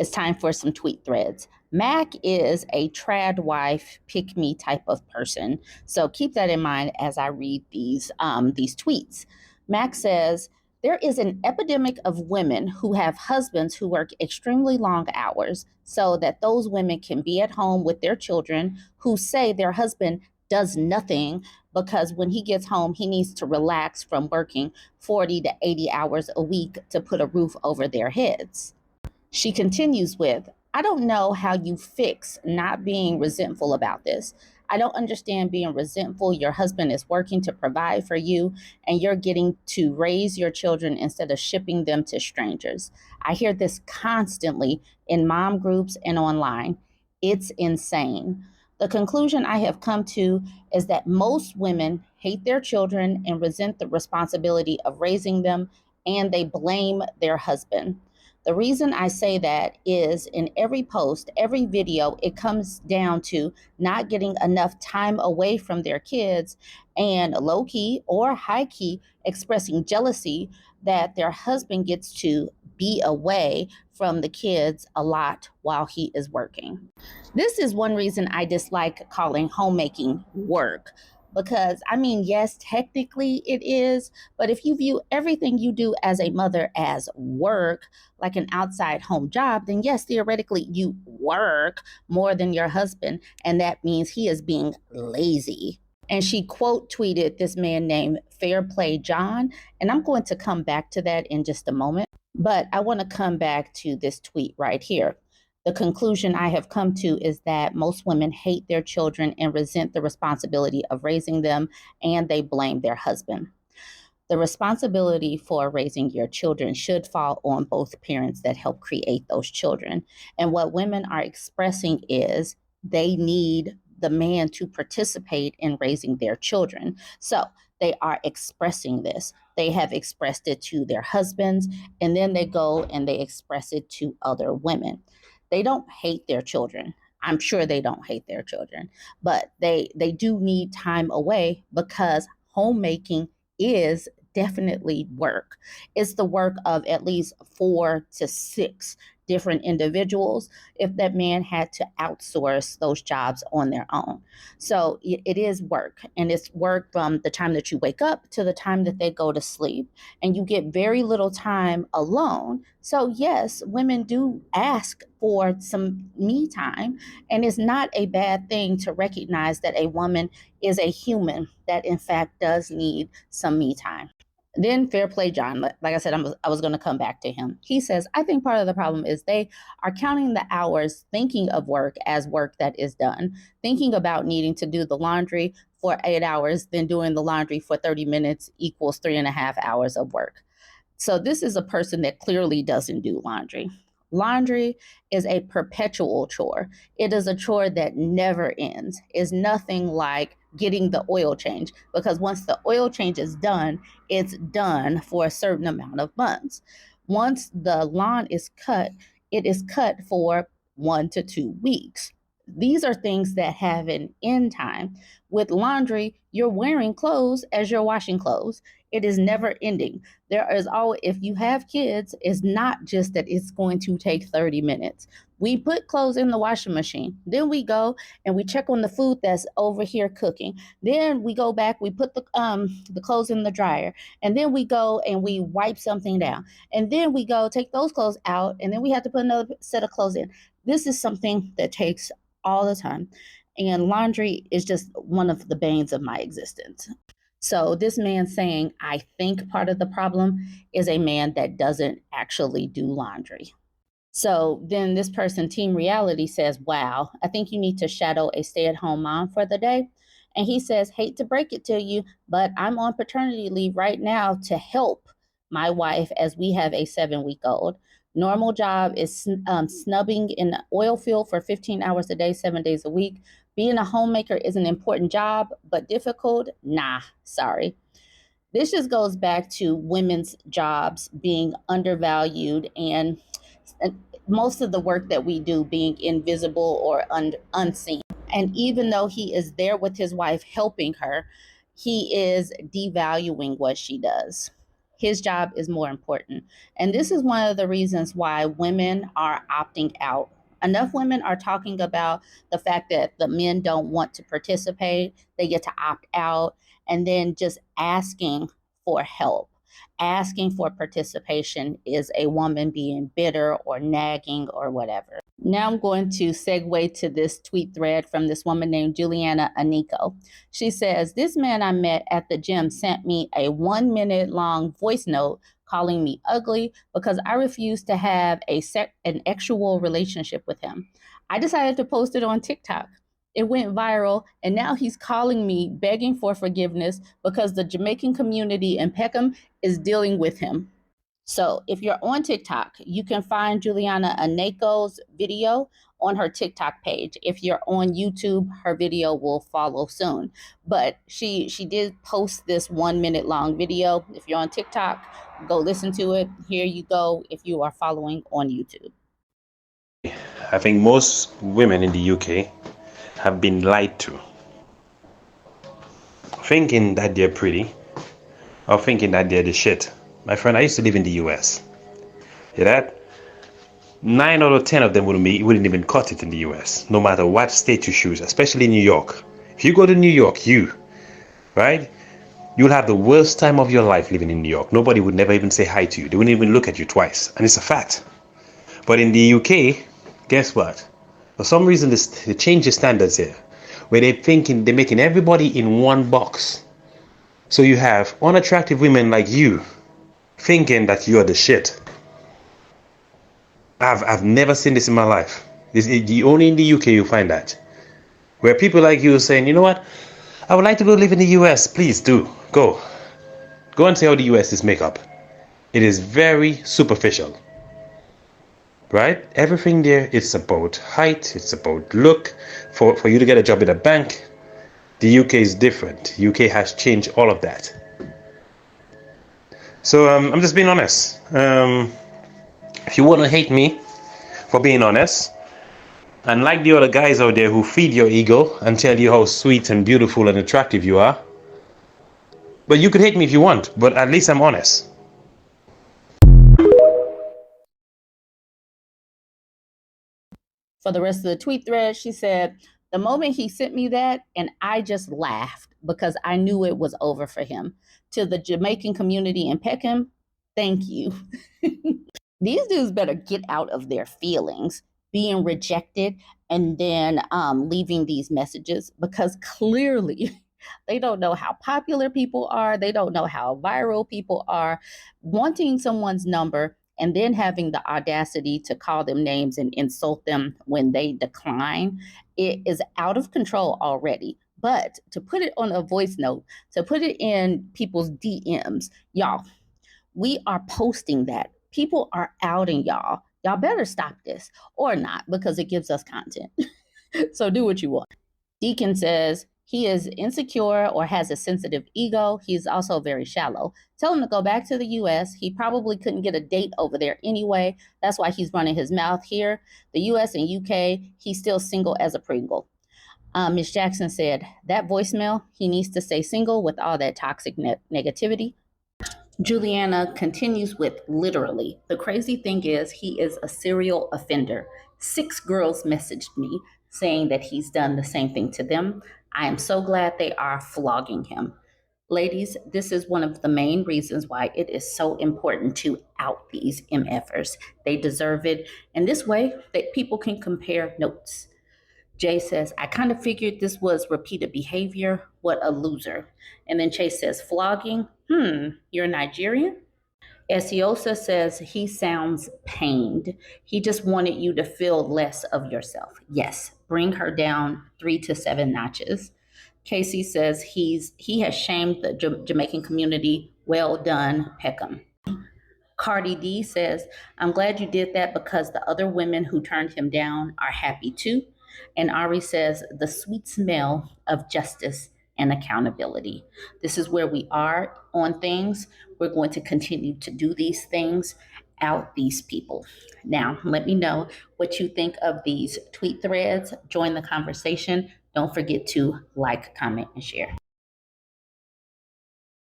It's time for some tweet threads. Mac is a trad wife, pick me type of person. So keep that in mind as I read these tweets. Mac says, there is an epidemic of women who have husbands who work extremely long hours so that those women can be at home with their children, who say their husband does nothing because when he gets home, he needs to relax from working 40 to 80 hours a week to put a roof over their heads. She continues with, I don't know how you fix not being resentful about this. I don't understand being resentful. Your husband is working to provide for you, and you're getting to raise your children instead of shipping them to strangers. I hear this constantly in mom groups and online. It's insane. The conclusion I have come to is that most women hate their children and resent the responsibility of raising them, and they blame their husband. The reason I say that is in every post, every video, it comes down to not getting enough time away from their kids and low key or high key expressing jealousy that their husband gets to be away from the kids a lot while he is working. This is one reason I dislike calling homemaking work. Because, I mean, yes, technically it is, but if you view everything you do as a mother as work, like an outside home job, then yes, theoretically you work more than your husband, and that means he is being lazy. And she quote tweeted this man named Fair Play John, and I'm going to come back to that in just a moment, but I want to come back to this tweet right here. The conclusion I have come to is that most women hate their children and resent the responsibility of raising them, and they blame their husband. The responsibility for raising your children should fall on both parents that help create those children. And what women are expressing is they need the man to participate in raising their children. So they are expressing this. They have expressed it to their husbands, and then they go and they express it to other women. They don't hate their children. I'm sure they don't hate their children, but they do need time away because homemaking is definitely work. It's the work of at least 4 to 6 different individuals if that man had to outsource those jobs on their own. So it is work, and it's work from the time that you wake up to the time that they go to sleep, and you get very little time alone. So yes, women do ask for some me time, and it's not a bad thing to recognize that a woman is a human that in fact does need some me time. Then Fair Play John, like I said, I was going to come back to him. He says, I think part of the problem is they are counting the hours, thinking of work as work that is done, thinking about needing to do the laundry for 8 hours, then doing the laundry for 30 minutes equals 3.5 hours of work. So this is a person that clearly doesn't do laundry. Laundry is a perpetual chore. It is a chore that never ends. It's nothing like getting the oil change, because once the oil change is done, it's done for a certain amount of months. Once the lawn is cut, it is cut for 1 to 2 weeks. These are things that have an end time. With laundry, you're wearing clothes as you're washing clothes. It is never ending. There is always, if you have kids, it's not just that it's going to take 30 minutes. We put clothes in the washing machine. Then we go and we check on the food that's over here cooking. Then we go back, we put the clothes in the dryer. And then we go and we wipe something down. And then we go take those clothes out, and then we have to put another set of clothes in. This is something that takes all the time. And laundry is just one of the banes of my existence. So this man saying, I think part of the problem is a man that doesn't actually do laundry. So then this person, Team Reality, says, wow, I think you need to shadow a stay-at-home mom for the day. And he says, hate to break it to you, but I'm on paternity leave right now to help my wife as we have a 7-week-old. Normal job is snubbing in the oil field for 15 hours a day, 7 days a week. Being a homemaker is an important job, but difficult? Nah, sorry. This just goes back to women's jobs being undervalued, and most of the work that we do being invisible or unseen. And even though he is there with his wife helping her, he is devaluing what she does. His job is more important. And this is one of the reasons why women are opting out. Enough women are talking about the fact that the men don't want to participate, they get to opt out, and then just asking for help. Asking for participation is a woman being bitter or nagging or whatever. Now I'm going to segue to this tweet thread from this woman named Juliana Anico. She says, "This man I met at the gym sent me a 1 minute long voice note calling me ugly because I refused to have an actual relationship with him. I decided to post it on TikTok. It went viral, and now he's calling me begging for forgiveness because the Jamaican community in Peckham is dealing with him." So if you're on TikTok, you can find Juliana Aneko's video on her TikTok page. If you're on YouTube, her video will follow soon. But she did post this 1 minute long video. If you're on TikTok, go listen to it. Here you go if you are following on YouTube. I think most women in the UK have been lied to, thinking that they're pretty or thinking that they're the shit. My friend, I used to live in the US. Hear that? 9 out of 10 of them wouldn't even cut it in the US, no matter what state you choose, especially New York. If you go to New York, right? You'll have the worst time of your life living in New York. Nobody would never even say hi to you. They wouldn't even look at you twice. And it's a fact. But in the UK, guess what? For some reason, they change the standards here, where they're making everybody in one box. So you have unattractive women like you thinking that you're the shit. I've never seen this in my life. Only in the UK you find that, where people like you are saying, you know what, I would like to go live in the US. Please do go and see how the US is make up. It is very superficial, right? Everything there, it's about height, it's about look. For you to get a job in a bank, the UK is different. UK has changed all of that. So I'm just being honest. If you want to hate me for being honest, and like the other guys out there who feed your ego and tell you how sweet and beautiful and attractive you are, but you could hate me if you want, but at least I'm honest. For the rest of the tweet thread, she said, "The moment he sent me that, and I just laughed because I knew it was over for him. To the Jamaican community in Peckham, thank you." These dudes better get out of their feelings being rejected and then leaving these messages, because clearly they don't know how popular people are. They don't know how viral people are. Wanting someone's number and then having the audacity to call them names and insult them when they decline, it is out of control already. But to put it on a voice note, to put it in people's DMs, y'all, we are posting that. People are outing y'all. Y'all better stop this or not, because it gives us content. So do what you want. Deacon says he is insecure or has a sensitive ego. He's also very shallow. Tell him to go back to the US. He probably couldn't get a date over there anyway. That's why he's running his mouth here. The US and UK, he's still single as a Pringle. Ms. Jackson said that voicemail, he needs to stay single with all that toxic negativity. Juliana continues with, "Literally, the crazy thing is he is a serial offender. 6 girls messaged me saying that he's done the same thing to them. I am so glad they are flogging him." Ladies, this is one of the main reasons why it is so important to out these MFers. They deserve it. And this way that people can compare notes. Jay says, "I kind of figured this was repeated behavior. What a loser." And then Chase says, "Flogging? You're Nigerian?" Esiosa says, "He sounds pained. He just wanted you to feel less of yourself." Yes, bring her down 3 to 7 notches. Casey says he has shamed the Jamaican community. Well done, Peckham. Cardi D says, "I'm glad you did that because the other women who turned him down are happy too." And Ari says, "The sweet smell of justice and accountability." This is where we are on things. We're going to continue to do these things, out these people. Now, let me know what you think of these tweet threads. Join the conversation. Don't forget to like, comment, and share.